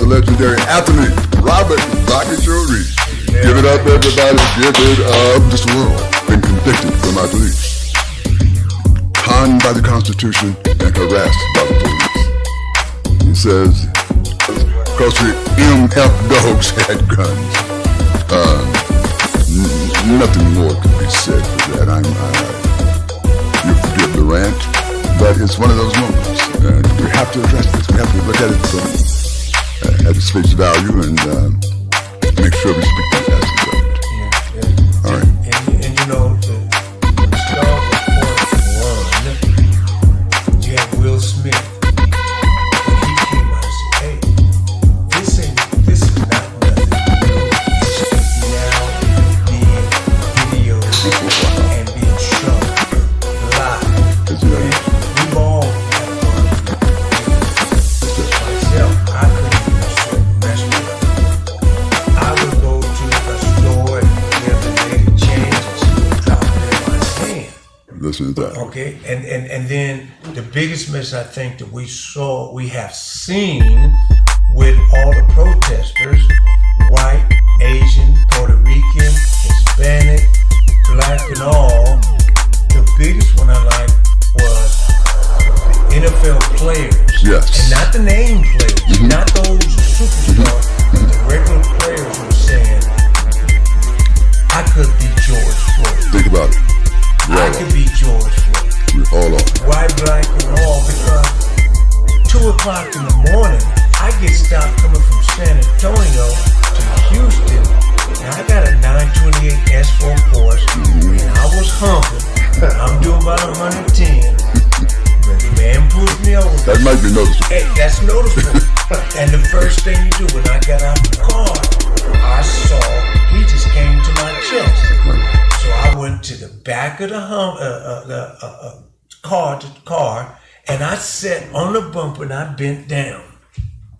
legendary athlete, Robert Rocket Joe Reed. Give it up, everybody. Give it up. This world been convicted for my beliefs. Conned by the Constitution and harassed by the police. He says, because the MF dogs had guns. Nothing more can be said for that. You forgive the rant, but it's one of those moments. And we have to address this. We have to look at it at its face value and make sure we speak to it as it's governed. Yeah. All right. And you know, to start with point one, you have Will Smith. When he came out and said, hey, this is not nothing. Now being videoed and being shown live. And we've all had fun. Myself, I couldn't even certain restaurant. I would go to a store and get the lady change and she would drop it in my hand. Listen to that. Okay, and then the biggest mess I think that we have seen with all the protesters, white, Asian, Puerto Rican, Hispanic, black and all, the biggest one I liked was the NFL players. Yes. And not the name players, not those superstars, but the regular players who were saying, I could be George Floyd. Think about it. I could be George Floyd. We're all on. White, black, and all, because 2 o'clock in the morning, I get stopped coming from San Antonio to Houston, and I got a 928 S4 Porsche, and I was humping. I'm doing about 110. When the man pulled me over, That might be noticeable. hey, that's noticeable. And the first thing you do when I got out the car, I saw he just came to my chest. So I went to the back of the car, and I sat on the bumper and I bent down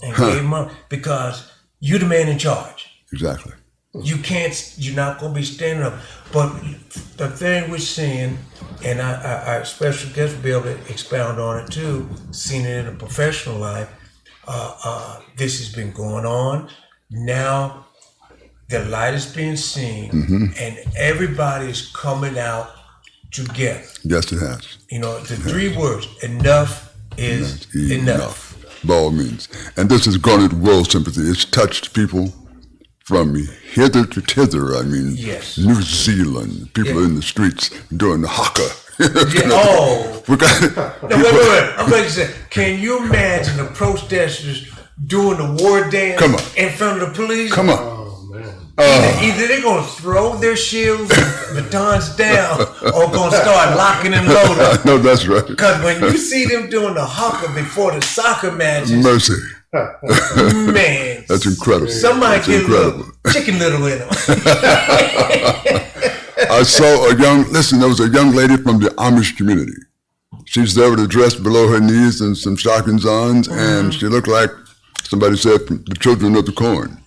and gave him up, because you the man in charge. Exactly. You're not gonna be standing up. But the thing we're seeing, and our special guest will be able to expound on it too, seen it in a professional life, this has been going on. Now the light is being seen, and everybody is coming out together. Yes, it has. You know, the 3 words, enough is enough. By all means. And this has garnered world sympathy. It's touched people from hither to thither. I mean, Yes. New Zealand, people in the streets doing the haka. Yeah, oh. We got No, wait. I'm going to say, can you imagine the protesters doing the war dance Come on. in front of the police? Come on. Oh, man. Either they're going to throw their shields and batons down, or going to start locking and loading. No, that's right. Because when you see them doing the haka before the soccer matches, Mercy. man, That's incredible. somebody That's get incredible. a little chicken little in them. I saw there was a young lady from the Amish community. She's there with a dress below her knees and some stockings on, and she looked like somebody said from the children of the corn.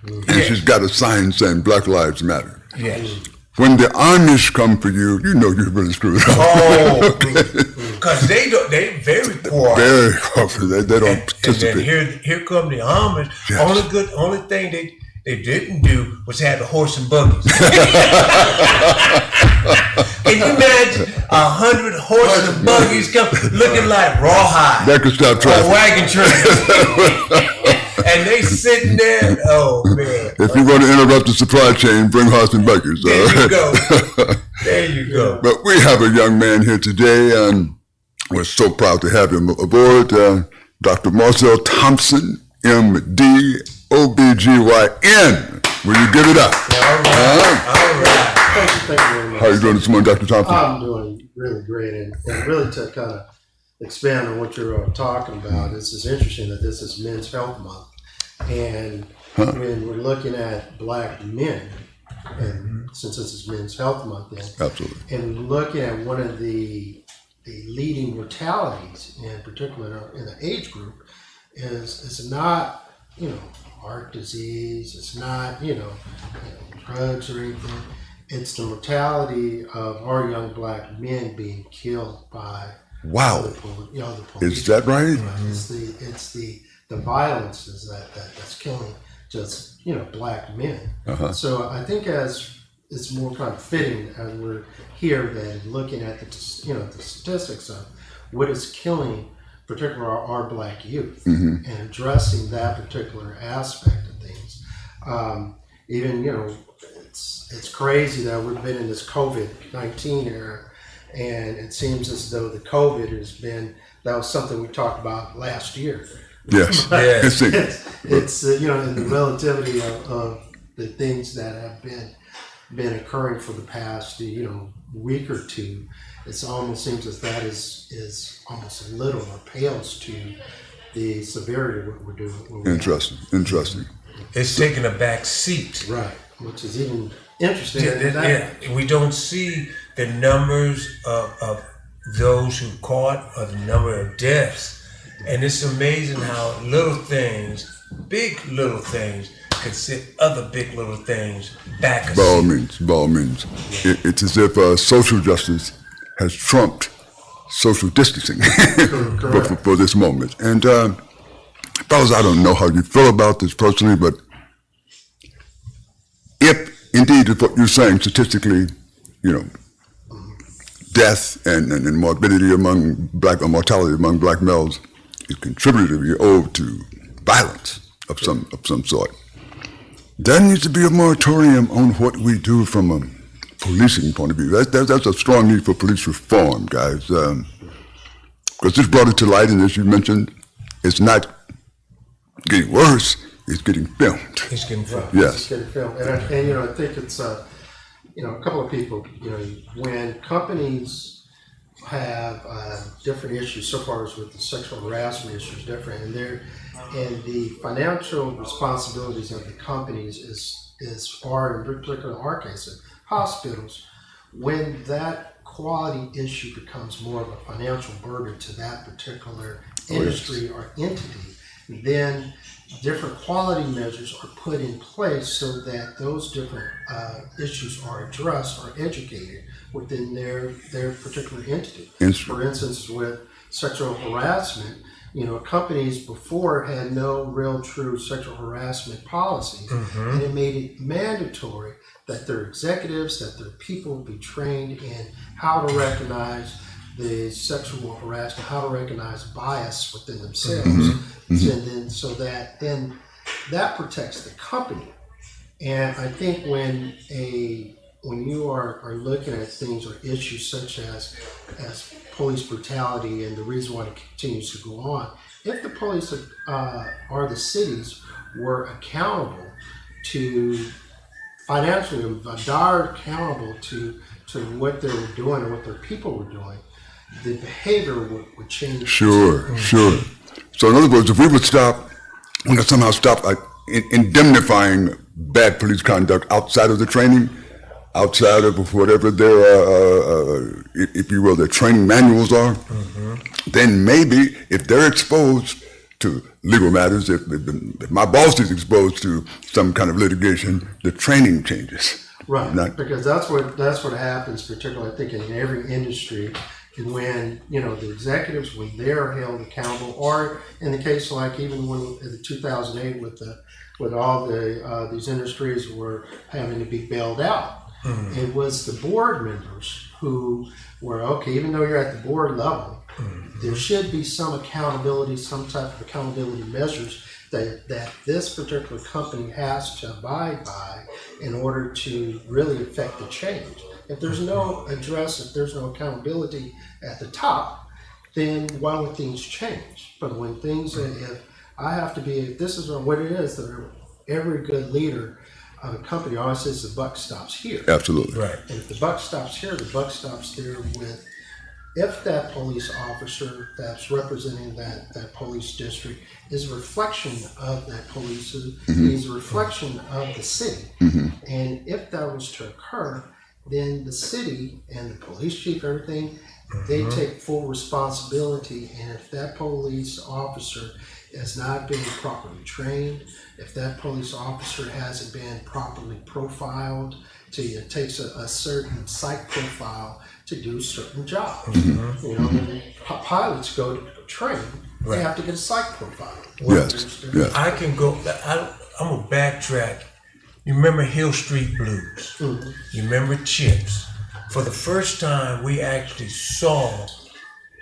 And she's got a sign saying Black Lives Matter. Yes. When the Amish come for you, you know you're really screwed up. Oh, because they very poor. Very often they don't And then participate. here come the Amish. Yes. Only thing they didn't do was have the horse and buggies. Can you imagine 100 horses and buggies come looking like rawhide That could stop or traffic. wagon trains? And they sitting there. Oh man! If you want to interrupt the supply chain, bring horse and buggies. There all you right? go. There you go. But we have a young man here today, and we're so proud to have him aboard. Dr. Marcel Thompson, MD, OBGYN. Will you give it up? All right. Thank you very much. How are you doing this morning, Dr. Thompson? I'm doing really great, and really to kind of expand on what you're talking about, this is interesting that this is Men's Health Month, and when we're looking at Black men, and since this is Men's Health Month, Absolutely. and looking at one of the leading mortalities, in particular in the age group, is it's not heart disease, it's not drugs or anything. It's the mortality of our young Black men being killed by Wow. the police. Is that right? It's the the violence is that's killing just black men. So I think as it's more kind of fitting as we're here that looking at the the statistics of what is killing particularly our black youth and addressing that particular aspect of things. Even it's crazy that we've been in this COVID-19 era, and it seems as though the COVID that was something we talked about last year. Yes. Yes. It's in the relativity of the things that have been occurring for the past week or two. It almost seems as that is almost little or pales to the severity of what we're doing. Interesting. It's taking a back seat. Right, which is even interesting. We don't see the numbers of those who caught or the number of deaths. And it's amazing how big little things, could set other big little things back. By all means. It's as if social justice has trumped social distancing for this moment. And fellas, I don't know how you feel about this personally, but if indeed is what you're saying statistically, death and morbidity among or mortality among black males is contributory to violence of some sort, there needs to be a moratorium on what we do from a policing point of view. That's a strong need for police reform, guys. Because this brought it to light, and as you mentioned, it's not getting worse, it's getting filmed. It's getting filmed. Yes. It's getting filmed. And I think it's, a couple of people, when companies have different issues, so far as with the sexual harassment issues different, and the financial responsibilities of the companies is far, in particular in our case, in hospitals, when that quality issue becomes more of a financial burden to that particular industry or entity, then different quality measures are put in place so that those different issues are addressed or educated within their particular entity. For instance, with sexual harassment, companies before had no real true sexual harassment policies, and it made it mandatory that their executives, that their people be trained in how to recognize the sexual harassment, how to recognize bias within themselves, and then that protects the company. And I think when you are looking at things or issues such as police brutality and the reason why it continues to go on, if the police or the cities were accountable to financially, accountable to what they were doing and what their people were doing, the behavior would change. Sure. So in other words, if we would somehow stop indemnifying bad police conduct outside of the training, outside of whatever their, if you will, their training manuals are, then maybe if they're exposed to legal matters, if my boss is exposed to some kind of litigation, the training changes. Right, because that's what happens, particularly I think in every industry, and when the executives, when they're held accountable, or in the case like even when in 2008 with all these industries were having to be bailed out, it was the board members who were even though you're at the board level, there should be some accountability, some type of accountability measures that this particular company has to abide by in order to really affect the change. If there's no if there's no accountability at the top, then why would things change? But when things, if this is what it is, that every good leader of a company always says the buck stops here. Absolutely. Right. And if the buck stops here, the buck stops there with, if that police officer that's representing that police district is a reflection of that police, is a reflection of the city. And if that was to occur, then the city and the police chief, everything, They take full responsibility, and if that police officer has not been properly trained, if that police officer hasn't been properly profiled, it takes a certain psych profile to do certain jobs. You know, when pilots go to train, they have to get a psych profile. Yes, yes. I can go. I'm gonna backtrack. You remember Hill Street Blues? You remember Chips? For the first time, we actually saw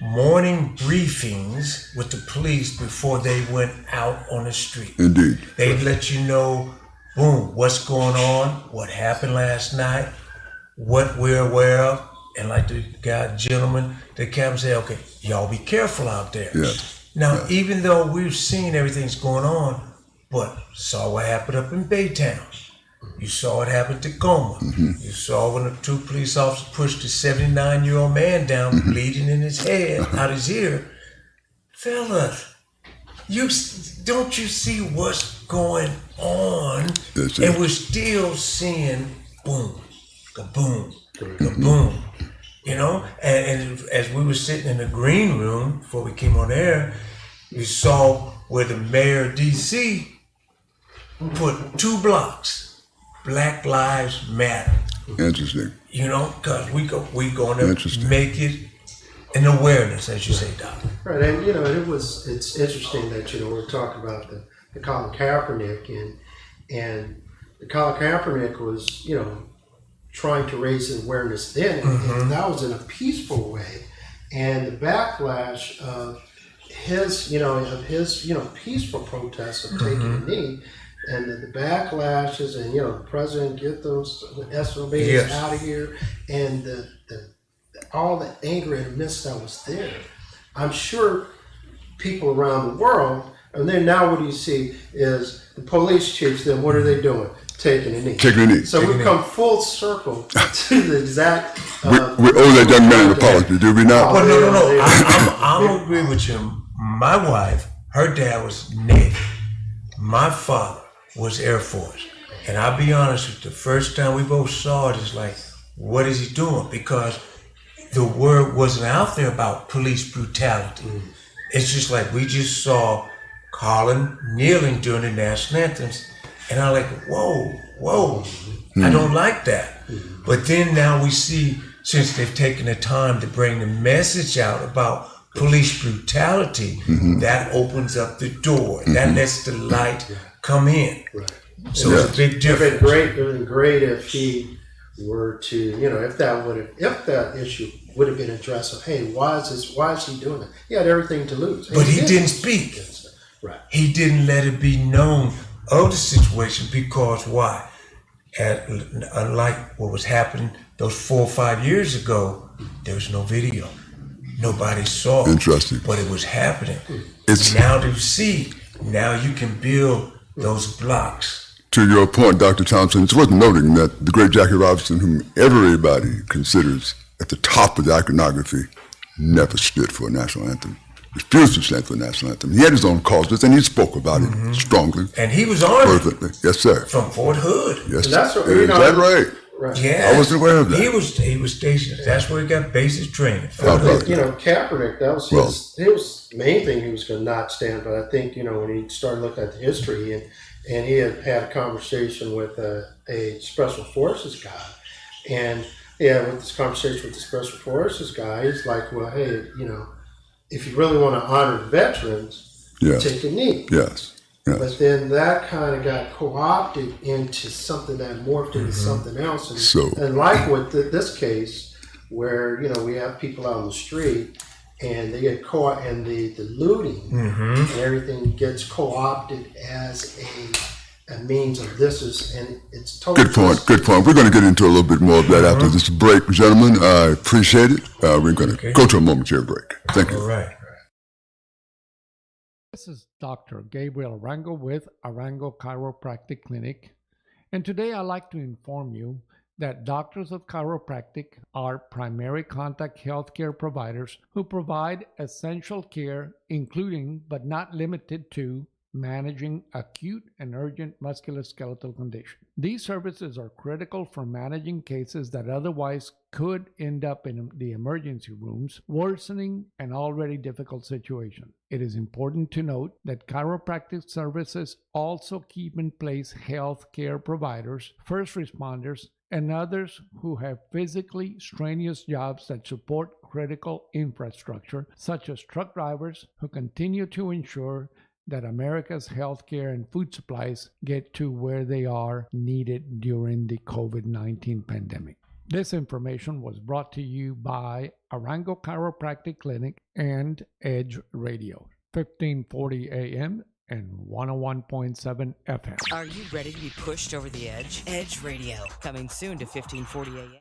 morning briefings with the police before they went out on the street. Indeed. They'd let you know, boom, what's going on, what happened last night, what we're aware of, and like the gentleman, the captain say, okay, y'all be careful out there. Yes. Now, even though we've seen everything's going on, but saw what happened up in Baytown. You saw it happen to Tacoma. You saw when the 2 police officers pushed a 79-year-old man down, bleeding in his head, out his ear. Fellas, don't you see what's going on? Yes, And we're still seeing boom, kaboom, kaboom. You know, and as we were sitting in the green room before we came on air, we saw where the mayor of DC put 2 blocks. Black Lives Matter. Interesting. You know, because we going to Interesting. make it an awareness, as you say, Doc. Right, and you know, it's interesting that, you know, we're talking about the Colin Kaepernick, and the Colin Kaepernick was, you know, trying to raise awareness then, and that was in a peaceful way, and the backlash of his peaceful protests of taking a knee. And the backlashes, and you know, the president get those SOBs out of here, and all the anger and mist that was there. I'm sure people around the world, and then now what do you see is the police chiefs. Then what are they doing? Taking a knee. Taking a knee. So we've come full circle to the exact. We owe that young man an apology, do we not? But no. I'm agree with you. My wife, her dad was Navy. My father was Air Force. And I'll be honest with you, the first time we both saw it, it's like, what is he doing? Because the word wasn't out there about police brutality. It's just like we just saw Colin kneeling during the national anthems, and I'm like, whoa, I don't like that. But then now we see, since they've taken the time to bring the message out about police brutality, that opens up the door. That lets the light come in. Right. So it's a big difference. It would have been great if he were to, you know, if that issue would have been addressed of, hey, why is he doing that? He had everything to lose. But he didn't speak. Right. He didn't let it be known of the situation because why? Unlike what was happening those 4 or 5 years ago, there was no video. Nobody saw it. Interesting. But it was happening. It's Now to see, now you can build those blocks. to your point, Dr. Thompson. It's worth noting that the great Jackie Robinson, whom everybody considers at the top of the iconography, never stood for a national anthem. Refused to stand for a national anthem. He had his own causes, and he spoke about it strongly, And he was armed fervently. Yes, sir. from Fort Hood. Yes, And that's sir. what, you Is know, that right? Right. Yeah, I wasn't aware of that. He was stationed. That's where he got basic training. How about You that? know, Kaepernick, that was his main thing he was going to not stand. But I think, you know, when he started looking at the history, and he had a conversation with a special forces guy, and with this conversation with the special forces guy, he's like, well, hey, you know, if you really want to honor veterans, Yes. take a knee. Yes. Yes. But then that kind of got co-opted into something that morphed into something else. And, So- and like with this case, where, you know, we have people out on the street and they get caught in the looting and everything gets co-opted as a means of and it's totally Good point. Good point. We're going to get into a little bit more of that after this break, gentlemen. I appreciate it. We're going to go to a momentary break. Thank you. All right. This is Dr. Gabriel Arango with Arango Chiropractic Clinic, and today I'd like to inform you that Doctors of Chiropractic are primary contact healthcare providers who provide essential care, including but not limited to managing acute and urgent musculoskeletal condition. These services are critical for managing cases that otherwise could end up in the emergency rooms, worsening an already difficult situation. It is important to note that chiropractic services also keep in place health care providers, first responders, and others who have physically strenuous jobs that support critical infrastructure, such as truck drivers who continue to ensure that America's healthcare and food supplies get to where they are needed during the COVID-19 pandemic. This information was brought to you by Arango Chiropractic Clinic and Edge Radio, 1540 AM and 101.7 FM. Are you ready to be pushed over the edge? Edge Radio, coming soon to 1540 AM.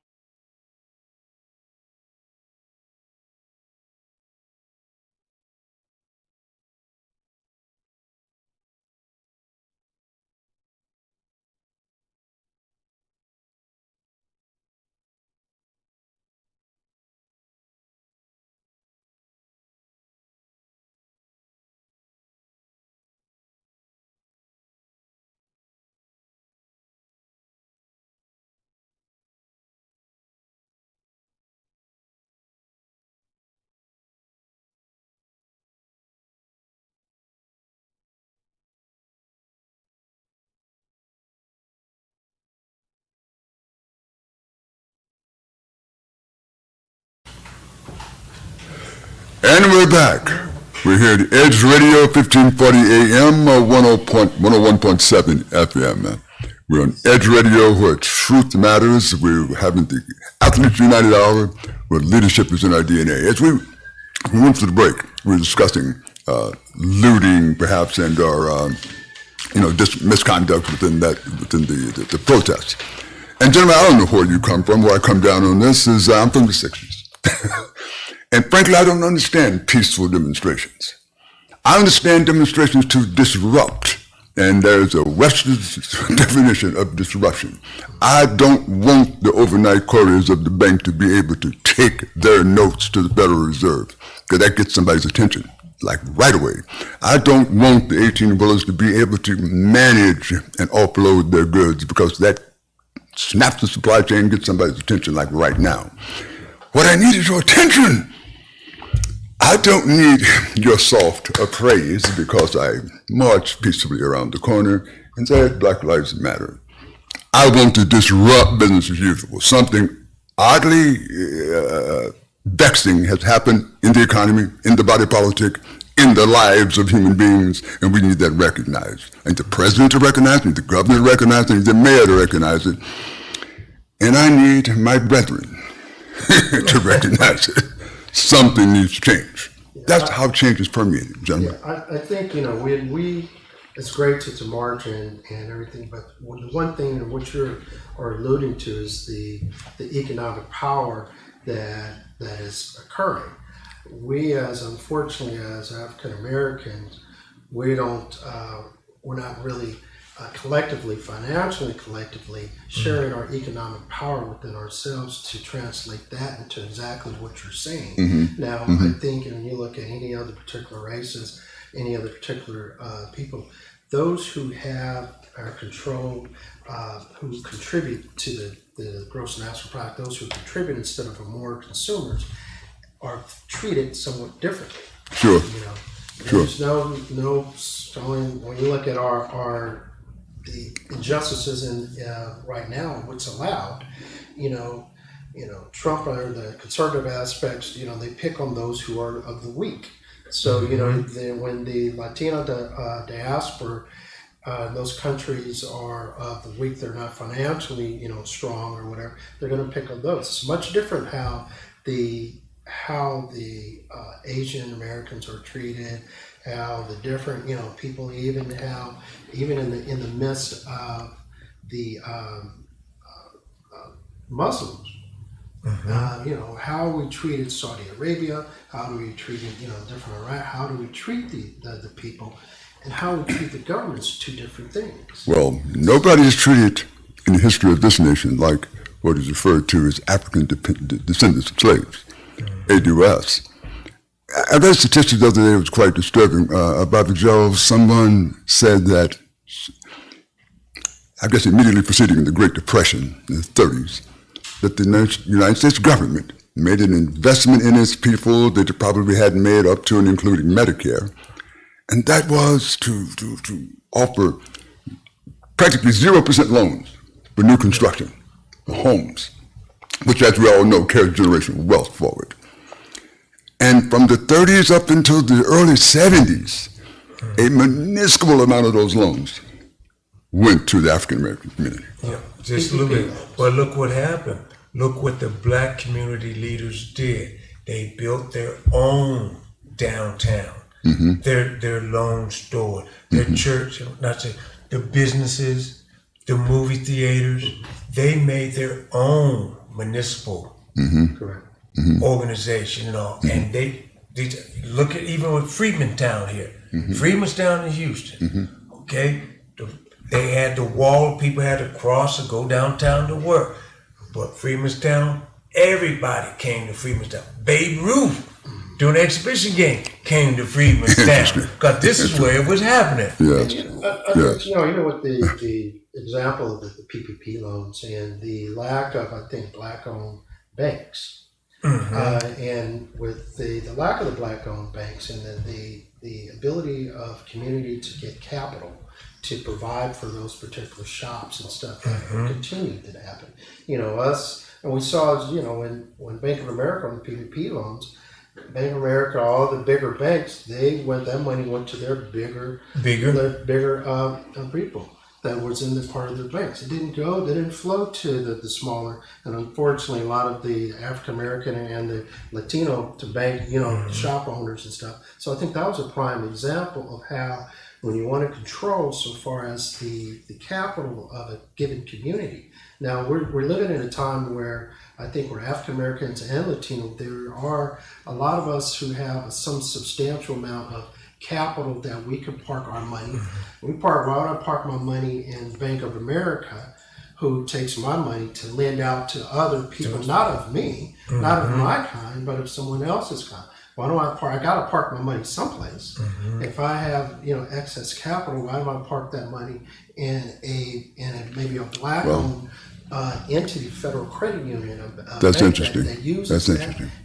And we're back. We're here at Edge Radio, 1540 AM, 101.7 FM. We're on Edge Radio, where truth matters. We're having the Athletes United Hour, where leadership is in our DNA. As we went to the break, we were discussing looting, perhaps, and our misconduct within the protests. And gentlemen, I don't know where you come from. Where I come down on this is I'm from the 60s. And frankly, I don't understand peaceful demonstrations. I understand demonstrations to disrupt, and there's a Western definition of disruption. I don't want the overnight couriers of the bank to be able to take their notes to the Federal Reserve, because that gets somebody's attention, like right away. I don't want the 18-wheelers to be able to manage and offload their goods, because that snaps the supply chain and gets somebody's attention, like right now. What I need is your attention. I don't need your soft praise because I marched peacefully around the corner and said Black Lives Matter. I want to disrupt business as usual. Something oddly vexing has happened in the economy, in the body politic, in the lives of human beings, and we need that recognized. I need the president to recognize it, I need the governor to recognize it, I need the mayor to recognize it, and I need my brethren to recognize it. Something needs to change. That's how change is permeated, gentlemen. Yeah, I think, we it's great to march and everything, but the one thing in which you are alluding to is the economic power that is occurring. We, unfortunately, as African Americans, we're not really financially collectively sharing our economic power within ourselves to translate that into exactly what you're saying. Mm-hmm. Now, I think when you look at any other particular races, any other particular people, those who are controlled, who contribute to the gross national product, those who contribute instead of more consumers, are treated somewhat differently. Sure. There's no when you look at the injustices in right now, what's allowed, Trump or the conservative aspects, they pick on those who are of the weak. So, when the Latino diaspora, those countries are of the weak, they're not financially, strong or whatever, they're going to pick on those. It's much different how the Asian Americans are treated, how the different people, even in the midst of the Muslims, how we treated Saudi Arabia, how do we treat different Iraq, how do we treat the people, and how we treat the governments, two different things. Well, nobody is treated in the history of this nation like what is referred to as African descendants of slaves, ADOS. I read a statistic the other day that was quite disturbing about Joe. Someone said that, I guess immediately preceding the Great Depression in the 30s, that the United States government made an investment in its people that it probably hadn't made up to and including Medicare. And that was to offer practically 0% loans for new construction, for homes, which, as we all know, carries generational wealth forward. And from the 30s up until the early 70s, a minuscule amount of those loans went to the African American community. Yeah, just a little bit. But look what happened. Look what the black community leaders did. They built their own downtown, their loan store, their church, the businesses, the movie theaters. They made their own municipal Correct. organization and all. And they look at even with Freemantown here. Freemantown in Houston. Okay? They had the wall, people had to cross or go downtown to work. But Freemantown, everybody came to Freemantown. Babe Ruth, during the exhibition game, came to Freemantown. Because this is where it was happening. Yes. Yes. Even with the example of the PPP loans and the lack of, I think, black-owned banks, and with the lack of the black-owned banks and then the ability of community to get capital to provide for those particular shops and stuff that continued to happen. And we saw, when Bank of America on the PPP loans, Bank of America, all the bigger banks, that money went to their bigger people that was in the part of their banks. They didn't flow to the smaller, and unfortunately a lot of the African American and the Latino to bank, shop owners and stuff. So I think that was a prime example of how, when you want to control so far as the capital of a given community. Now we're living in a time where I think we're African Americans and Latino. There are a lot of us who have some substantial amount of capital that we can park our money. Why would I park my money in Bank of America, who takes my money to lend out to other people, not of me, not of my kind, but of someone else's kind? Why don't I park? I got to park my money someplace. If I have excess capital, why don't I park that money in maybe a black-owned entity, Federal Credit Union? That's interesting. That uses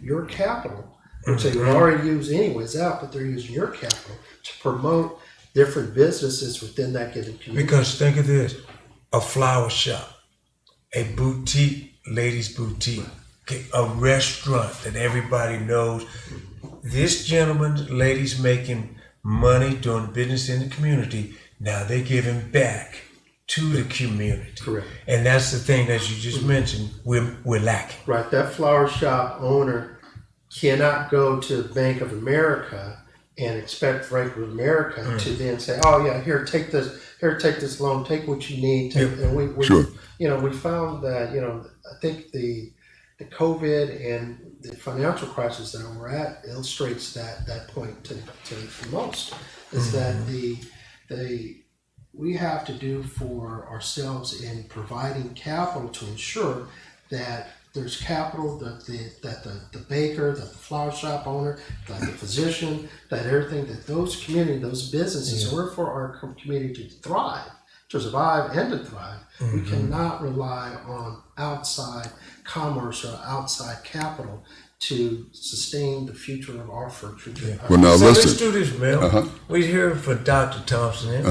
your capital, which they would already use anyways out, but they're using your capital to promote different businesses within that given community. Because think of this: a flower shop, a boutique, ladies' boutique, a restaurant that everybody knows. This gentleman, ladies making money doing business in the community, now they're giving back to the community. Correct. And that's the thing that you just mentioned, we're lacking. Right, that flower shop owner cannot go to Bank of America and expect Bank of America to then say, "Oh yeah, here take this loan, take what you need." And we found that I think the COVID and the financial crisis that we're at illustrates that point to the most, is that we have to do for ourselves in providing capital to ensure that there's capital, that the baker, that the flower shop owner, that the physician, that everything, that those community, those businesses, in order for our community to thrive, to survive and to thrive, we cannot rely on outside commerce or outside capital to sustain the future of our future. Well, now So listen. let's do this, Mel. We're here for Dr. Thompson.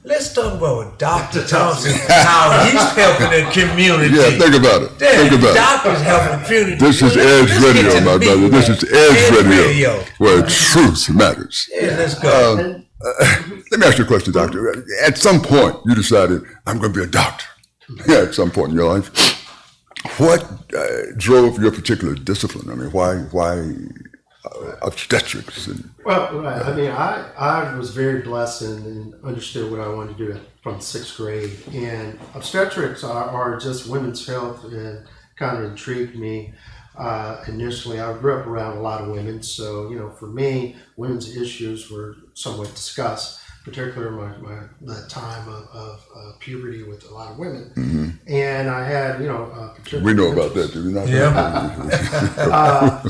Let's talk about what Dr. Thompson, how he's helping the community. Yeah, think about it. Think about it. Doctors helping the community. This is Let's Edge get Radio, to the my meat brother. of This that. is Edge Radio, where Okay. truth matters. Yeah, let's go. Let me ask you a question, doctor. At some point, you decided, I'm going to be a doctor. Yeah, at some point in your life. What drove your particular discipline? I mean, why obstetrics? Well, right. I mean, I was very blessed and understood what I wanted to do from 6th grade. And obstetrics are just women's health, and kind of intrigued me initially. I grew up around a lot of women, so for me, women's issues were somewhat discussed, particularly the time of puberty with a lot of women. And I had, We know about that, do we not? Yeah.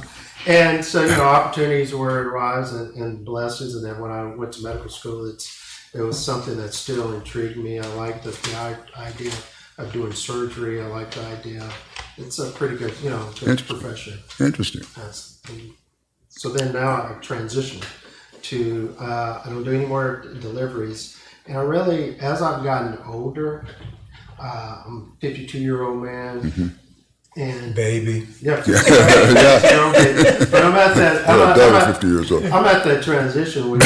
And so, opportunities were arise and blessings. And then when I went to medical school, it was something that still intrigued me. I like the idea of doing surgery. I like the idea. It's a pretty good, good profession. Interesting. So then now I transitioned to, I don't do any more deliveries. And I really, as I've gotten older, I'm a 52-year-old man. And Baby. yeah. Yeah. But I'm at that. That was 50 years old. I'm at that transition where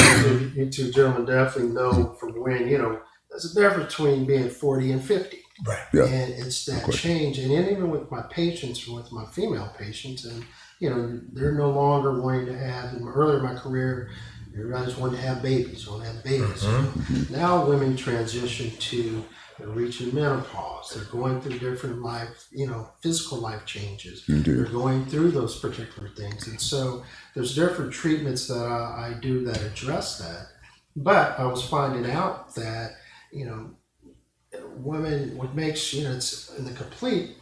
you two gentlemen definitely know from when, there's a difference between being 40 and 50. Right. Yeah. And it's that change. And then even with my patients, with my female patients, and, they're no longer wanting to have, earlier in my career, everybody just wanted to have babies, Now women transition to reaching menopause. They're going through different life, physical life changes. Indeed. They're going through those particular things. And so there's different treatments that I do that address that. But I was finding out that, women, what makes, it's in the complete,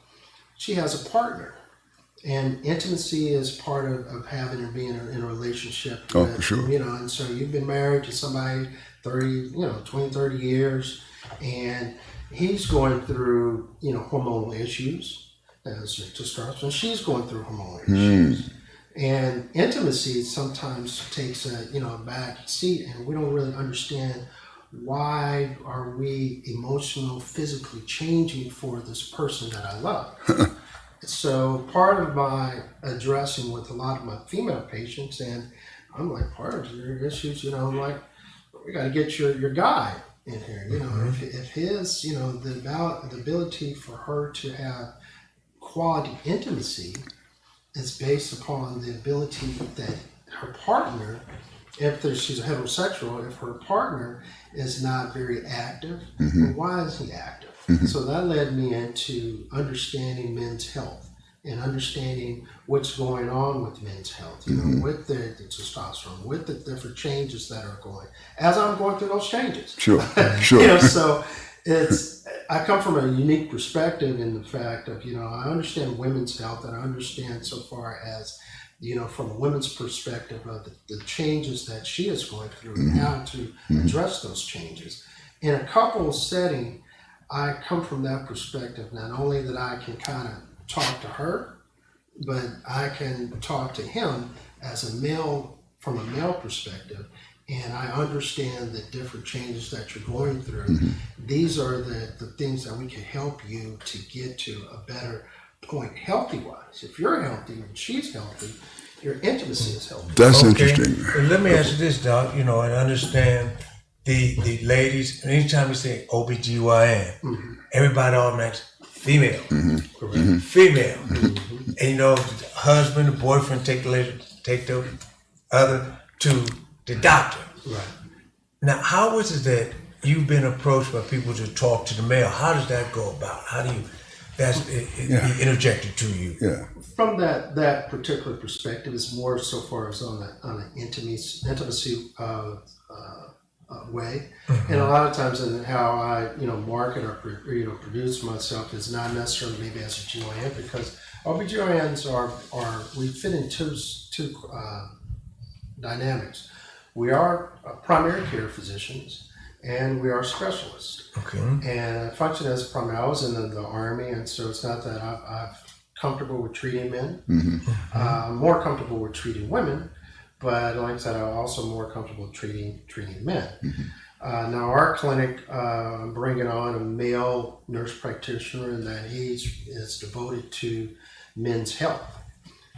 she has a partner. And intimacy is part of having and being in a relationship. Oh, for sure. And so you've been married to somebody 30, 20, 30 years, and he's going through, hormonal issues as testosterone. She's going through hormonal issues. And intimacy sometimes takes a back seat, and we don't really understand why are we emotional, physically changing for this person that I love. So part of my addressing with a lot of my female patients, and I'm like, part of your issues, I'm like, we got to get your guy in here. If his, the ability for her to have quality intimacy is based upon the ability that her partner, if she's a heterosexual, if her partner is not very active, well, why is he active? So that led me into understanding men's health and understanding what's going on with men's health, with the testosterone, with the different changes that are going, as I'm going through those changes. Sure. So I come from a unique perspective in the fact of, I understand women's health, and I understand so far as, from a women's perspective of the changes that she is going through and how to address those changes. In a couple setting, I come from that perspective, not only that I can kind of talk to her, but I can talk to him as a male, from a male perspective, and I understand the different changes that you're going through. These are the things that we can help you to get to a better point healthy-wise. If you're healthy and she's healthy, your intimacy is healthy. That's interesting. Well, let me ask you this, Doc, and understand the ladies, and anytime we say OBGYN, everybody automatically female. Female. And the husband, the boyfriend take the other to the doctor. Right. Now, how is it that you've been approached by people to talk to the male? How does that go about? How do you be interjected to you? Yeah. From that particular perspective, it's more so far as on an intimacy way, and a lot of times in how I market or produce myself is not necessarily maybe as a GYN, because OBGYNs are we fit in two dynamics. We are primary care physicians, and we are specialists. Okay. And I function as a primary. I was in the Army, and so it's not that I'm comfortable with treating men. I'm more comfortable with treating women, but like I said, I'm also more comfortable treating men. Now our clinic, I'm bringing on a male nurse practitioner, and that is devoted to men's health.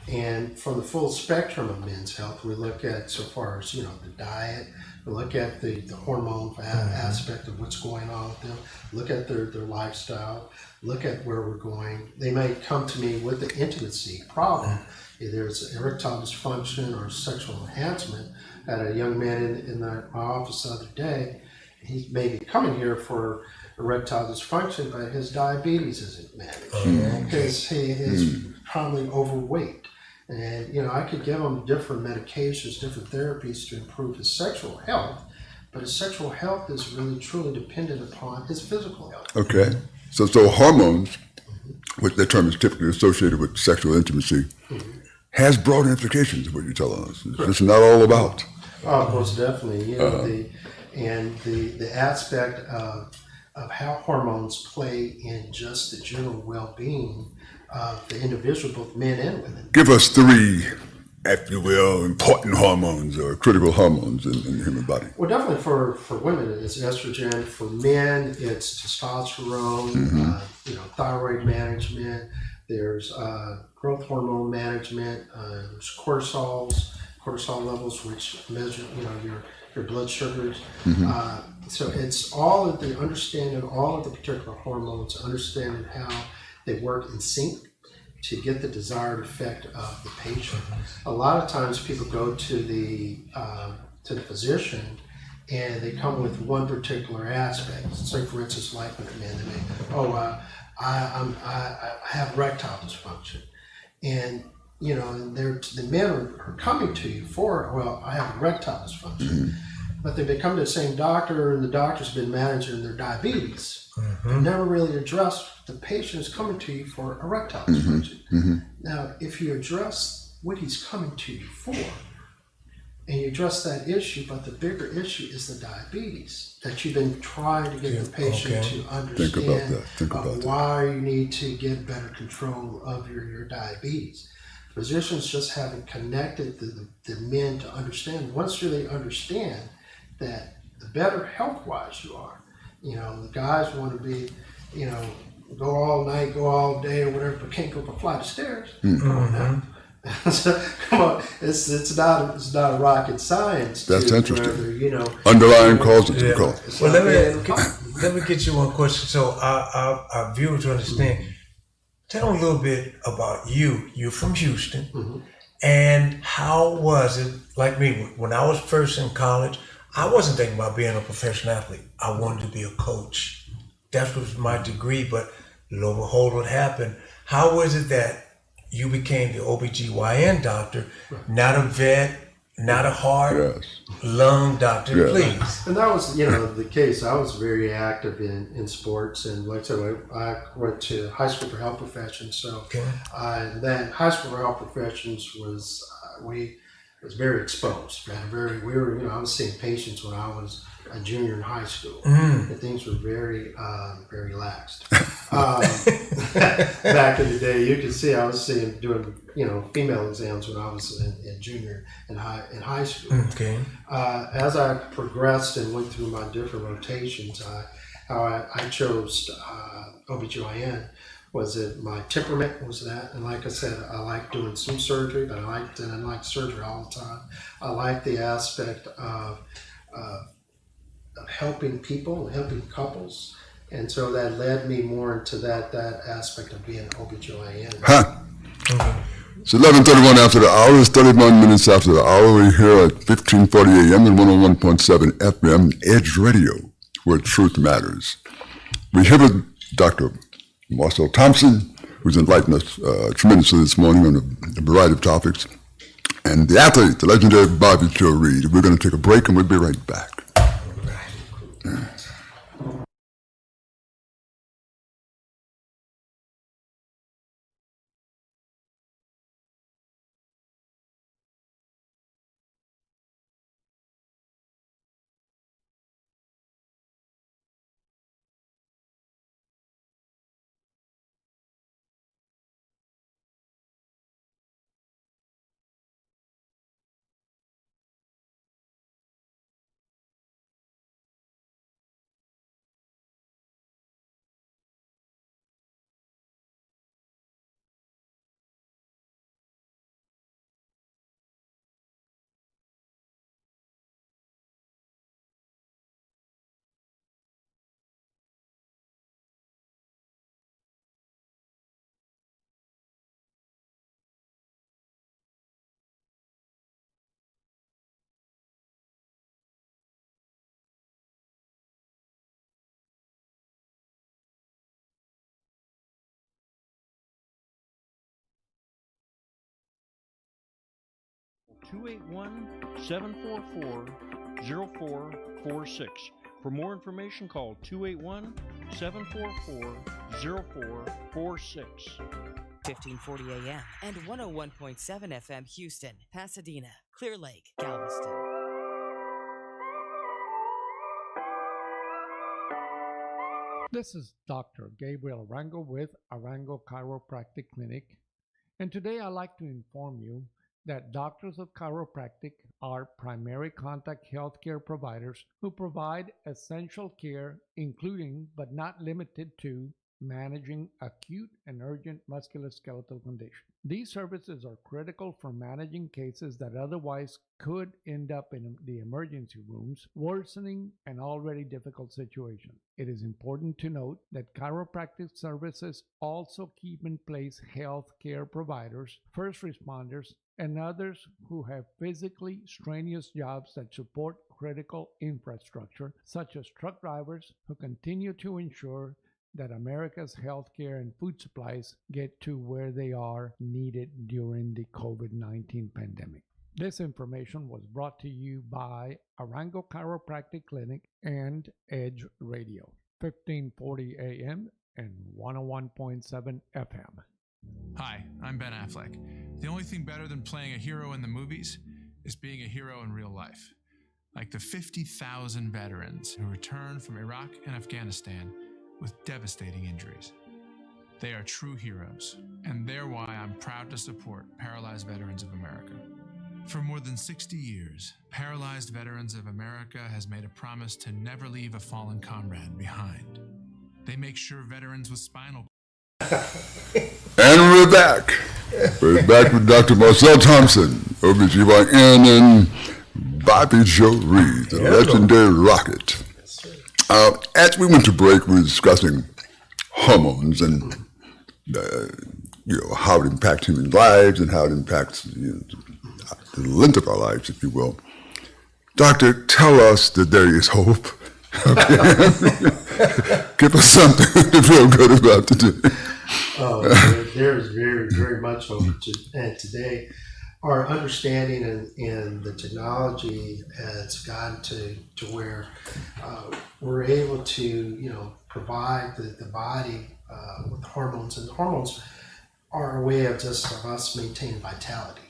And from the full spectrum of men's health, we look at, so far as the diet, we look at the hormone aspect of what's going on with them, look at their lifestyle, look at where we're going. They may come to me with an intimacy problem. Either it's erectile dysfunction or sexual enhancement. I had a young man in my office the other day. He may be coming here for erectile dysfunction, but his diabetes isn't managed because he is probably overweight. And I could give him different medications, different therapies to improve his sexual health, but his sexual health is really truly dependent upon his physical health. Okay. So hormones, which that term is typically associated with sexual intimacy, has broad implications of what you're telling us. It's just not all about. Oh, most definitely. You know, the aspect of how hormones play in just the general well-being of the individual, both men and women. Give us three, if you will, important hormones or critical hormones in the human body. Well, definitely for women, it's estrogen. For men, it's testosterone, you know, thyroid management. There's growth hormone management. There's cortisol levels, which measure, you know, your blood sugars. So it's all of the understanding all of the particular hormones, understanding how they work in sync to get the desired effect of the patient. A lot of times people go to the physician and they come with one particular aspect. Say, for instance, like with men, they may, I have erectile dysfunction, and you know, and the men are coming to you for, well, I have erectile dysfunction, but they come to the same doctor, and the doctor's been managing their diabetes. Never really addressed the patient is coming to you for erectile dysfunction. Now, if you address what he's coming to you for, and you address that issue, but the bigger issue is the diabetes that you've been trying to get the patient to understand Think about that. why you need to get better control of your diabetes. Physicians just haven't connected the men to understand. Once they understand that, the better health-wise you are. You know, the guys want to be, you know, go all night, go all day, or whatever, but can't go up a flight of stairs. Come on now. So, come on, it's not a rocket science. That's interesting. Whether, you know, Underlying causes of call. Well, let me get you one question so our viewers understand. Tell them a little bit about you. You're from Houston. And how was it, like me, when I was first in college, I wasn't thinking about being a professional athlete. I wanted to be a coach. That was my degree, but lo and behold, what happened? How was it that you became the OBGYN doctor, not a vet, not a heart, lung doctor, please? And that was, you know, the case. I was very active in sports, and like I said, I went to high school for health professions. So then high school for health professions was was very exposed. We were, you know, I was seeing patients when I was a junior in high school, and things were very laxed. Back in the day, you could see I was doing, you know, female exams when I was in junior in high school. As I progressed and went through my different rotations, how I chose OBGYN was it my temperament was that, and like I said, I like doing some surgery, but I didn't like surgery all the time. I like the aspect of helping people, helping couples, and so that led me more into that aspect of being an OBGYN. It's 11:31 after the hour. It's 31 minutes after the hour. We're here at 1540 AM and 101.7 FM, Edge Radio, where truth matters. We're here with Dr. Marcel Thompson, who's enlightened us tremendously this morning on a variety of topics. And the athlete, the legendary Bobby Joe Reed. We're going to take a break and we'll be right back. (281-744-0446). For more information, call 281-744-0446. 1540 AM and 101.7 FM Houston, Pasadena, Clear Lake, Galveston. This is Dr. Gabriel Arango with Arango Chiropractic Clinic, and today I'd like to inform you that Doctors of Chiropractic are primary contact healthcare providers who provide essential care, including but not limited to managing acute and urgent musculoskeletal conditions. These services are critical for managing cases that otherwise could end up in the emergency rooms, worsening an already difficult situation. It is important to note that chiropractic services also keep in place health care providers, first responders, and others who have physically strenuous jobs that support critical infrastructure, such as truck drivers who continue to ensure that America's healthcare and food supplies get to where they are needed during the COVID-19 pandemic. This information was brought to you by Arango Chiropractic Clinic and Edge Radio, 1540 AM and 101.7 FM. Hi, I'm Ben Affleck. The only thing better than playing a hero in the movies is being a hero in real life. Like the 50,000 veterans who returned from Iraq and Afghanistan with devastating injuries. They are true heroes, and they're why I'm proud to support Paralyzed Veterans of America. For more than 60 years, Paralyzed Veterans of America has made a promise to never leave a fallen comrade behind. They make sure veterans with spinal... And we're back. We're back with Dr. Marcel Thompson, OBGYN, and Bobby Joe Reed, the legendary Rocket. As we went to break, we were discussing hormones and how it impacts human lives and how it impacts the length of our lives, if you will. Doctor, tell us that there is hope. Give us something to feel good about today. There is very, very much hope. And today, our understanding and the technology has gotten to where we're able to, provide the body with hormones, and hormones are a way of us maintaining vitality.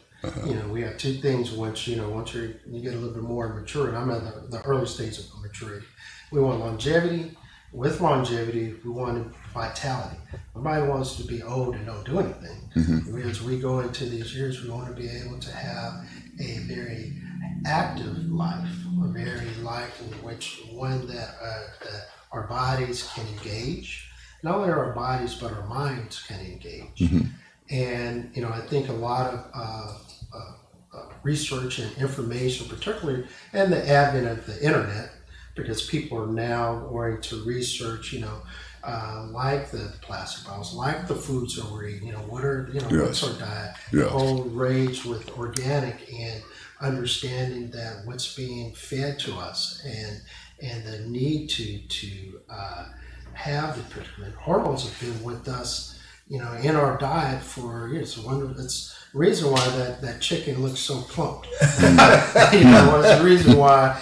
We have two things. Once you get a little bit more mature, and I'm at the early stage of maturity. We want longevity. With longevity, we want vitality. Nobody wants to be old and don't do anything. As we go into these years, we want to be able to have a very active life, a very life in which one that our bodies can engage. Not only our bodies, but our minds can engage. And I think a lot of research and information, particularly in the advent of the internet, because people are now going to research, like the plastic bottles, like the foods that we're eating, what's our diet, the whole rage with organic, and understanding that what's being fed to us and the need to have the particular hormones have been with us, in our diet for years. It's the reason why that chicken looks so plump. It's the reason why,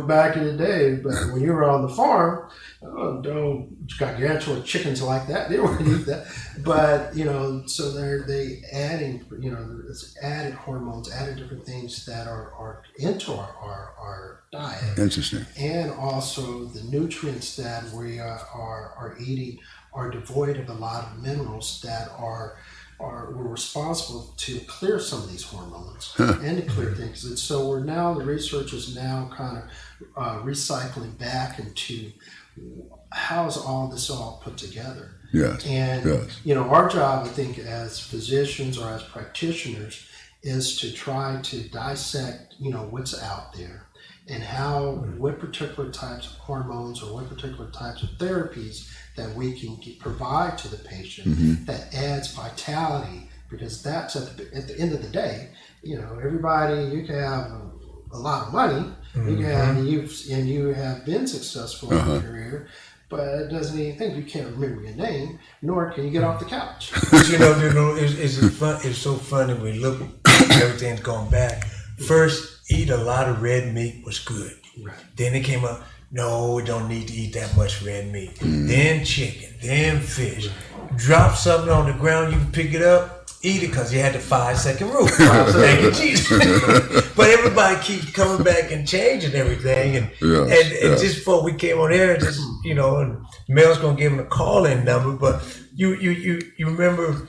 back in the day, but when you were on the farm, don't gargantuan chickens like that. They wouldn't eat that. But, so they adding, it's added hormones, added different things that are into our diet. Interesting. And also the nutrients that we are eating are devoid of a lot of minerals that were responsible to clear some of these hormones and to clear things. And so the research is now kind of recycling back into how's all this all put together. Yes. And our job, I think, as physicians or as practitioners, is to try to dissect what's out there and what particular types of hormones or what particular types of therapies that we can provide to the patient that adds vitality, because that's at the end of the day, everybody, you can have a lot of money, you have been successful in your career, but it doesn't mean anything. You can't remember your name, nor can you get off the couch. It's so funny when we look at everything's going back. First, eat a lot of red meat was good. Right. Then it came up, no, we don't need to eat that much red meat. Then chicken, then fish. Drop something on the ground, you can pick it up, eat it, because you had the 5-second rule. Thank you, Jesus. But everybody keeps coming back and changing everything. And just before we came on air, just, and Mel's going to give him a call-in number, but you remember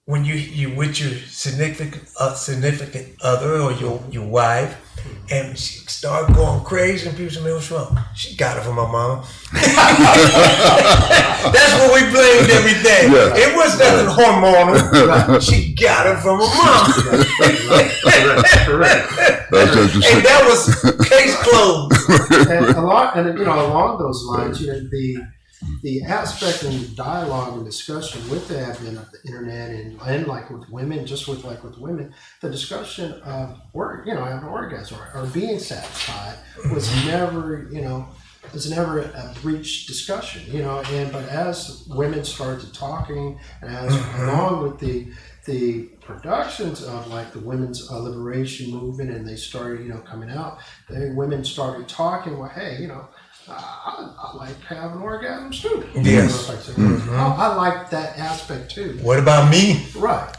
when you with your significant other or your wife, and she started going crazy, and people said, "Man, what's wrong?" She got it from her mama. That's what we blamed everything. Yeah. It was nothing hormonal. She got it from her mama. Correct. That's interesting. And that was case closed. And along those lines, the aspect and dialogue and discussion with the advent of the internet and like with women, with women, the discussion of having an orgasm or being satisfied was never a breach discussion, but as women started talking, and as along with the productions of like the women's liberation movement, and they started coming out, then women started talking, well, hey, I like having orgasms too. Yes. I like that aspect too. What about me? Right.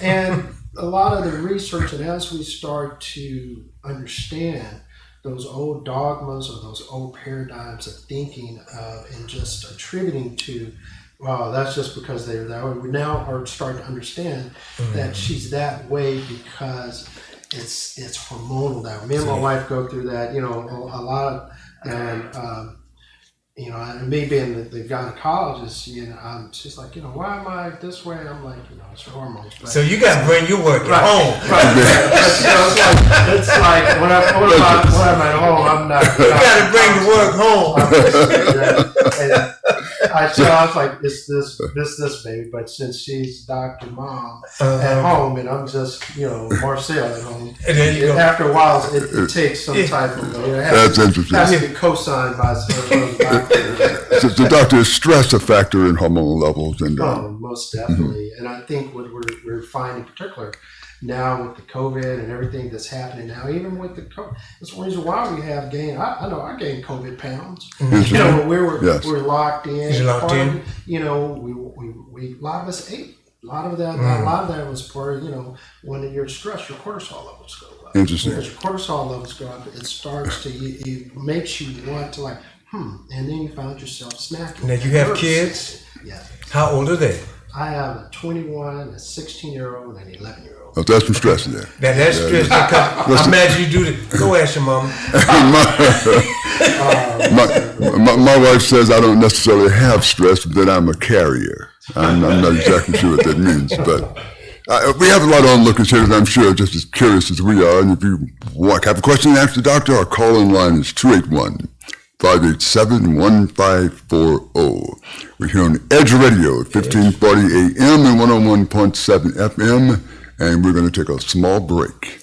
And a lot of the research, and as we start to understand those old dogmas or those old paradigms of thinking and just attributing to, well, that's just because they're that way. We now are starting to understand that she's that way because it's hormonal. That me and my wife go through that, a lot of. And and me being the gynecologist, she's like, why am I this way? And I'm like, it's hormones. But, So you got to bring your work at home. Right. It's like when I'm at home, I'm not. You got to bring the work home. And I tell her, like, it's this baby, but since she's Dr. Mom at home and I'm just, Marcel at home, And then you go. after a while it takes some type of, That's interesting. has to be co-signed by some doctor. So, doctor, is stress a factor in hormonal levels? And Most definitely. And I think what we're finding in particular now with the COVID and everything that's happening now, even with the COVID, that's the reason why we have gained. I know I gained COVID pounds. When we were locked in. You're locked in. We a lot of us ate. A lot of that was for when you're stressed, your cortisol levels go up. Interesting. Because your cortisol levels go up, it starts to it makes you want to like and then you find yourself snacking. Now you have kids. Yeah. How old are they? I have a 21, a 16-year-old, and an 11-year-old. Oh, that's some stress in there. Now that's stress. I imagine you do the. Go ask your mama. My wife says I don't necessarily have stress, but that I'm a carrier. I'm not exactly sure what that means, but we have a lot of onlookers here that I'm sure are just as curious as we are. And if you have a question to ask the doctor, our call-in line is 281-587-1540. We're here on Edge Radio at 1540 AM and 101.7 FM, and we're going to take a small break.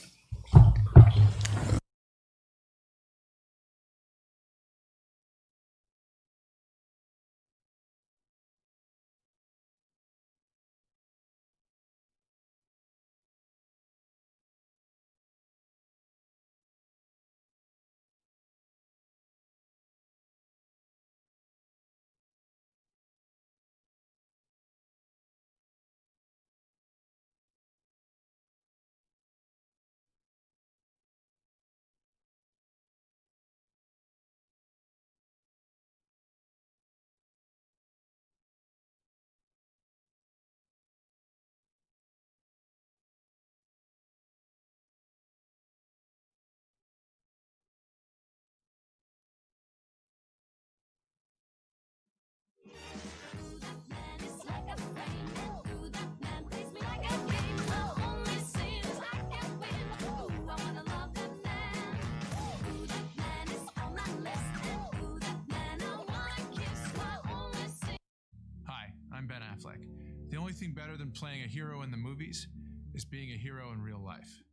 I'm Ben Affleck. The only thing better than playing a hero in the movies is being a hero in real life.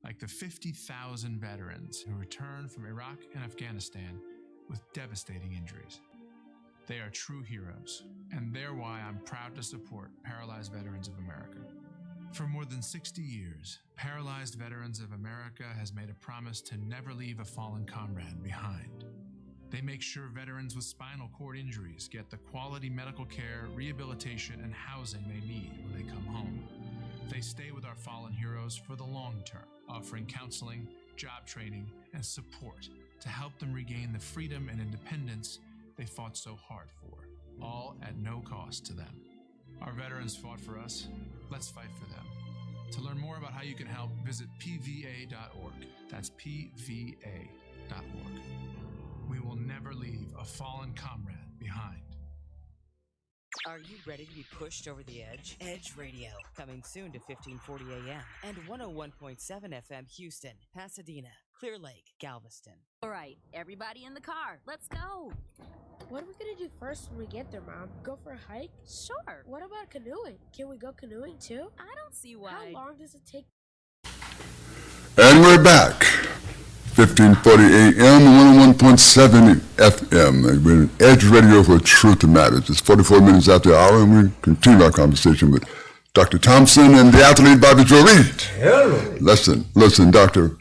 Like the 50,000 veterans who returned from Iraq and Afghanistan with devastating injuries. They are true heroes, and they're why I'm proud to support Paralyzed Veterans of America. For more than 60 years, Paralyzed Veterans of America has made a promise to never leave a fallen comrade behind. They make sure veterans with spinal cord injuries get the quality medical care, rehabilitation, and housing they need when they come home. They stay with our fallen heroes for the long term, offering counseling, job training, and support to help them regain the freedom and independence they fought so hard for, all at no cost to them. Our veterans fought for us. Let's fight for them. To learn more about how you can help, visit pva.org. That's pva.org. We will never leave a fallen comrade behind. Are you ready to be pushed over the edge? Edge Radio, coming soon to 1540 AM and 101.7 FM Houston, Pasadena, Clear Lake, Galveston. All right, everybody in the car, let's go. What are we gonna do first when we get there, Mom? Go for a hike? Sure. What about canoeing? Can we go canoeing too? I don't see why. How long does it take? And we're back. 1540 AM, 101.7 FM. We're in Edge Radio for Truth That Matters. It's 44 minutes after the hour, and we continue our conversation with Dr. Thompson and the athlete Bobby Joe Reed. Hello. Listen, Doctor.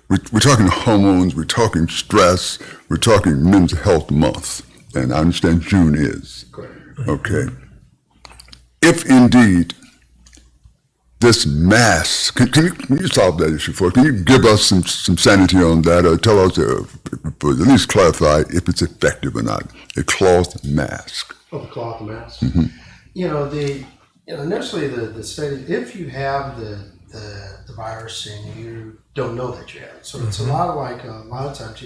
We're talking hormones, we're talking stress, we're talking Men's Health Month, and I understand June is. Correct. Okay. If indeed this mask, can you solve that issue for us? Can you give us some sanity on that, or tell us, or at least clarify if it's effective or not? A cloth mask. Oh, the cloth mask. Mm-hmm. Initially the study, if you have the virus and you don't know that you have it. So it's a lot of times,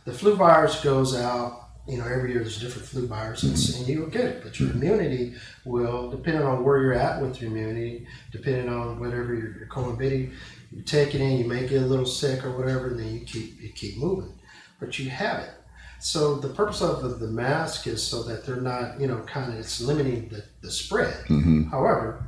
the flu virus goes out, every year there's different flu viruses and you'll get it, but your immunity will, depending on where you're at with your immunity, depending on whatever your comorbidity, you take it in, you may get a little sick or whatever, and then you keep moving, but you have it. So the purpose of the mask is so that they're not, it's limiting the spread. Mm-hmm. However,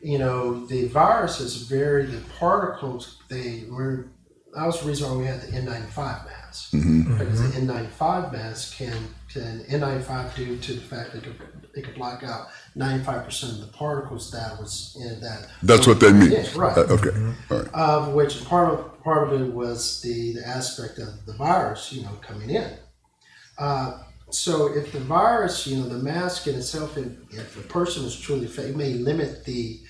the virus is the particles, that was the reason why we had the N95 mask. Mm-hmm. Because the N95 mask can N95 due to the fact that it can block out 95% of the particles that was in that. That's what they mean. Yeah, right. Okay. All right. Which part of it was the aspect of the virus, coming in. So if the virus, the mask in itself, if a person is truly infected, it may limit the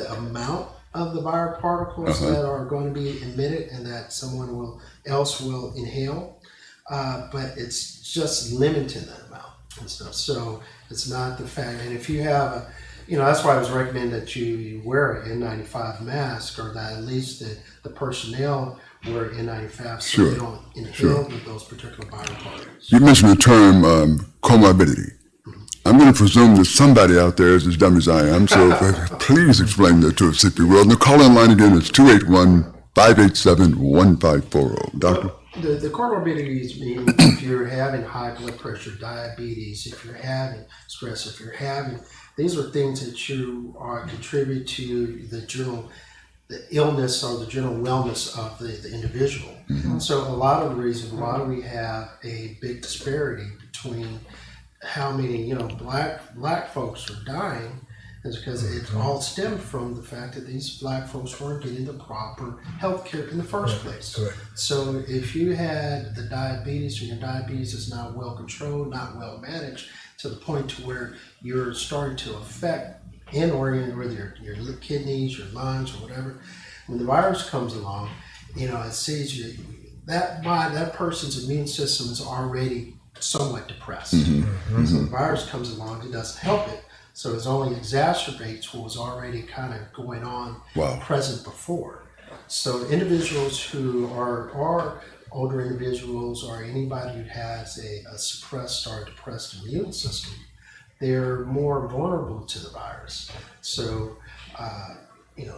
amount of the viral particles that are going to be emitted and that someone else will inhale, but it's just limiting that amount and stuff. So it's not the fact, and if you have that's why I was recommending that you wear an N95 mask, or that at least the personnel wear N95 so they don't inhale with those particular viral particles. You mentioned the term comorbidity. I'm going to presume that somebody out there is as dumb as I am, so please explain that to us if you will. And the call-in line again is 281-587-1540. Doctor? The comorbidities mean if you're having high blood pressure, diabetes, if you're having stress, these are things that you are contribute to the illness or the general wellness of the individual. Mm-hmm. So a lot of the reason why we have a big disparity between how many black folks are dying is because it all stemmed from the fact that these black folks weren't getting the proper health care in the first place. Correct. So if you had the diabetes, or your diabetes is not well controlled, not well managed, to the point to where you're starting to affect whether your kidneys, your lungs, or whatever, when the virus comes along, it sees that person's immune system is already somewhat depressed. Mm-hmm. So the virus comes along, it doesn't help it. So it only exacerbates what was already kind of going on present before. So individuals who are older individuals, or anybody who has a suppressed or depressed immune system, they're more vulnerable to the virus. So,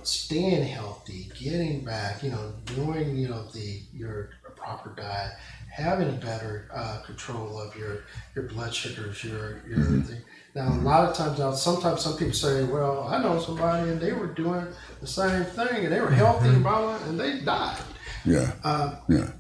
staying healthy, getting back, doing, your proper diet, having better control of your blood sugars, your thing. Now, a lot of times, sometimes some people say, well, I know somebody and they were doing the same thing and they were healthy and they died. Yeah.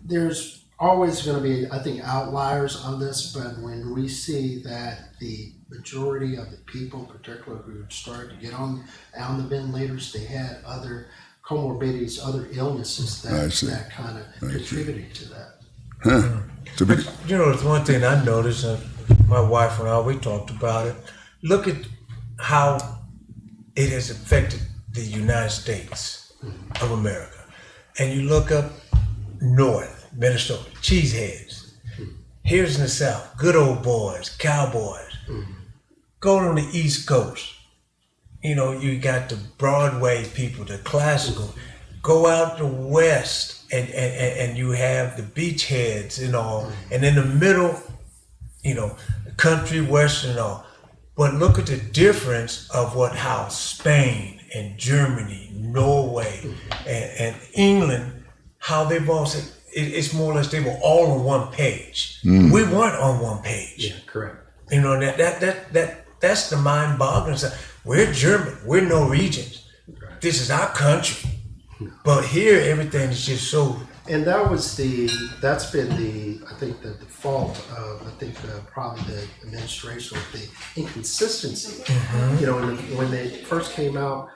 There's always going to be, I think, outliers on this, but when we see that the majority of the people, particularly who started to get on the ventilators, they had other comorbidities, other illnesses I see. that kind of contributed to that. Huh. So But you know, the one thing I noticed, my wife and I, we talked about it. Look at how it has affected the United States of America. And you look up north, Minnesota, cheeseheads. Here's in the South, good old boys, cowboys. Go on the East Coast. You know, you got the Broadway people, the classical. Go out the West and you have the beachheads and all. And in the middle, you know, country, Western and all. But look at the difference of how Spain and Germany, Norway, and England, how they've all said, it's more or less they were all on one page. We weren't on one page. Yeah, correct. You know, that's the mind-boggling stuff. We're German, we're Norwegians. This is our country. But here, everything is just so. And that's been I think the fault of, probably the administration with the inconsistency. You know, when they first came out,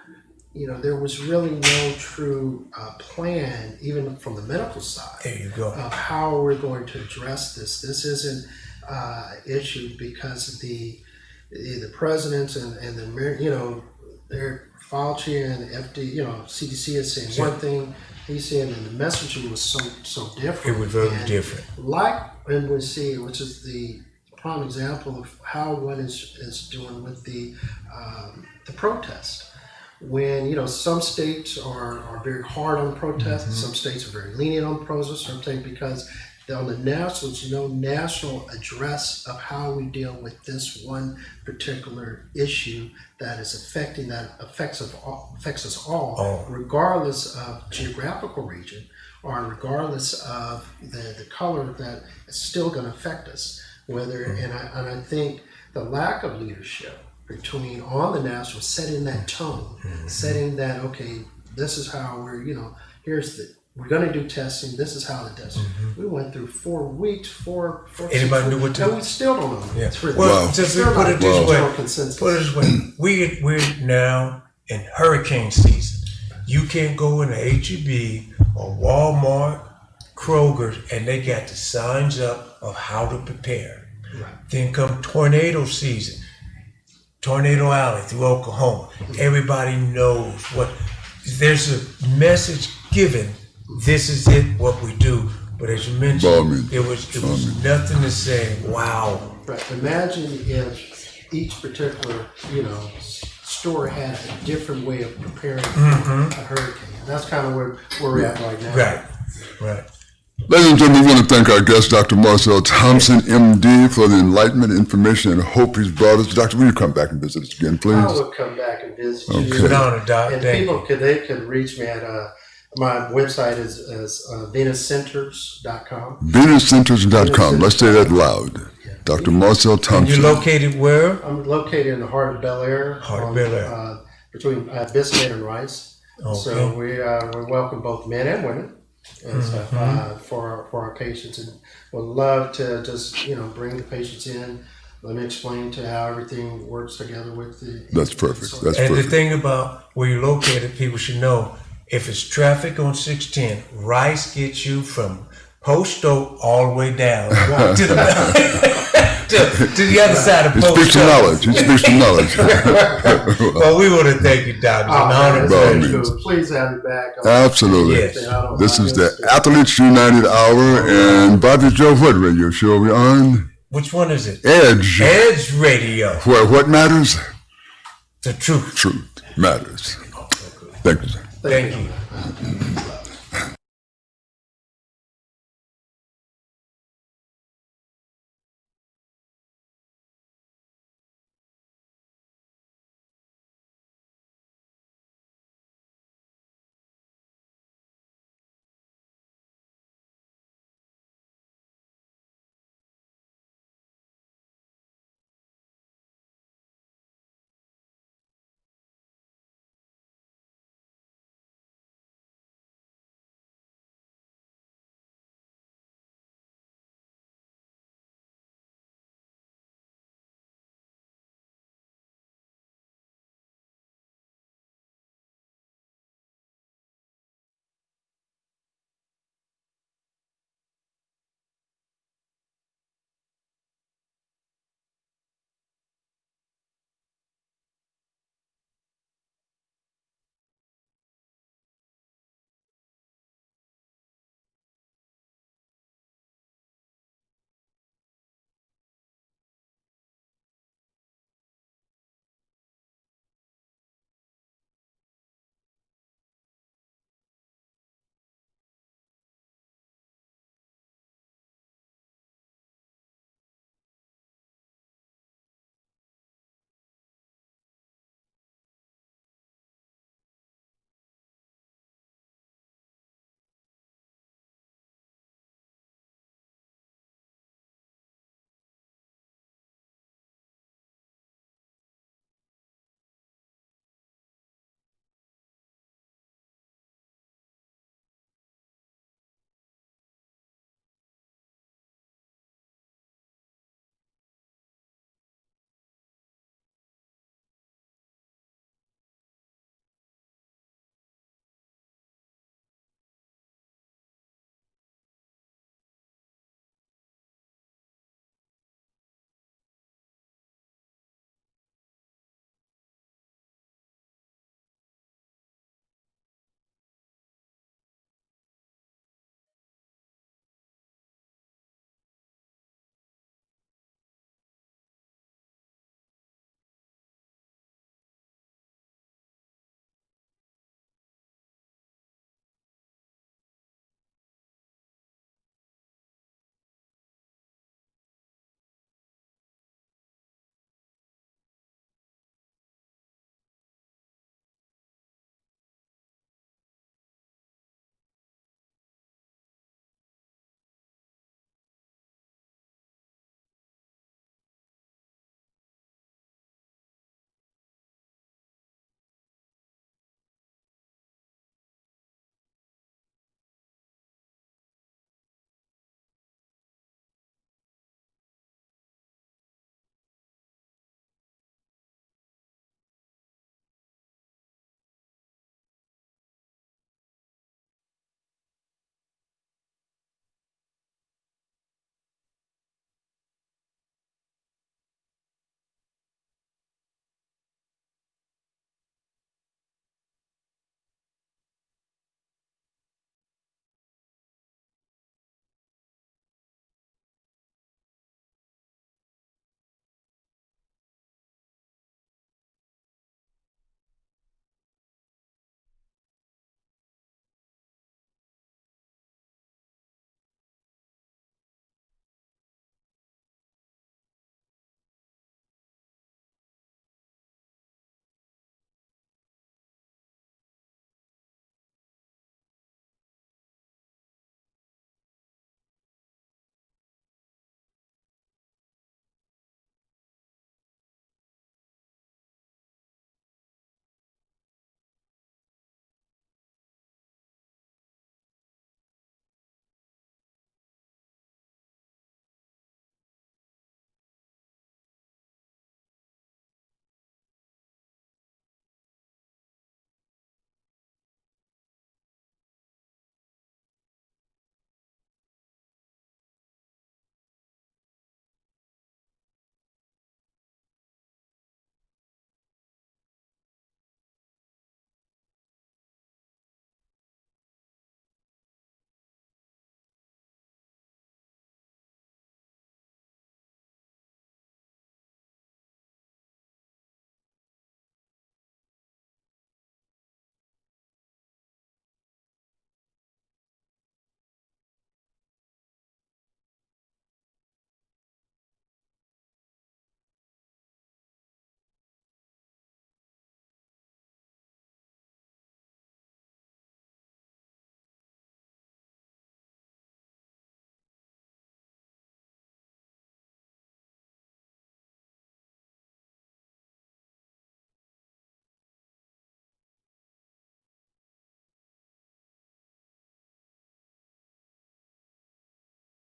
you know, there was really no true plan, even from the medical side, There you go. of how we're going to address this. This isn't issue because of the presidents and the, you know, they're Fauci and FD, you know, CDC is saying one thing, he's saying, and the messaging was so different. It was very And different. like NBC, which is the prime example of how one is doing with the protest. When, you know, some states are very hard on protests, some states are very lenient on protests, some states because on the national, there's no national address of how we deal with this one particular issue that affects us all, regardless of geographical region or regardless of the color, that it's still going to affect us. And I think the lack of leadership between on the national, setting that tone, setting that, okay, this is how we're, you know, we're going to do testing. This is how the testing. We went through 4 weeks, Anybody knew what to do? And we still don't know. Yeah. It's really- Well, it's just still put not it this general way. consensus. Put it this way. We're now in hurricane season. You can't go into H-E-B or Walmart, Kroger, and they got the signs up of how to prepare. Right. Then come tornado season. Tornado Alley through Oklahoma. Everybody knows what. There's a message given. This is it, what we do. But as you mentioned, it was nothing to say, wow. Right. Imagine if each particular, you know, store had a different way of preparing for a hurricane. That's kind of where we're at right now. Right. ladies and gentlemen, we want to thank our guest, Dr. Marcel Thompson, MD, for the enlightenment, information, and hope he's brought us. Doctor, will you come back and visit us again, please? I will come back and visit you. Okay. No, Doc, And thank people they could reach me at my website is venuscenters.com. VenusCenters.com. Let's say that loud. Dr. Marcel you. Thompson. You're located where? I'm located in the heart of Bel Air. Heart of Bel Air. Between Biscayne and Rice. Okay. So we welcome both men and women and stuff for our patients, and would love to just, you know, bring the patients in. Let me explain to how everything works together with the. That's perfect. That's And the perfect. thing about where you're located, people should know, if it's traffic on 610, Rice gets you from Post Oak all the way down to the other side of He Post speaks to Oak. knowledge. He speaks to knowledge. Well, we want to thank you, Doctor. It's an honor. By all Very means. cool. Please have me back. Absolutely. Yes. This is the Athletes United Hour, and Bobby Joe, what radio show are we on? Which one is it? Edge. Edge Radio. Where what matters? The truth. Truth matters. Thank you, sir. Thank you.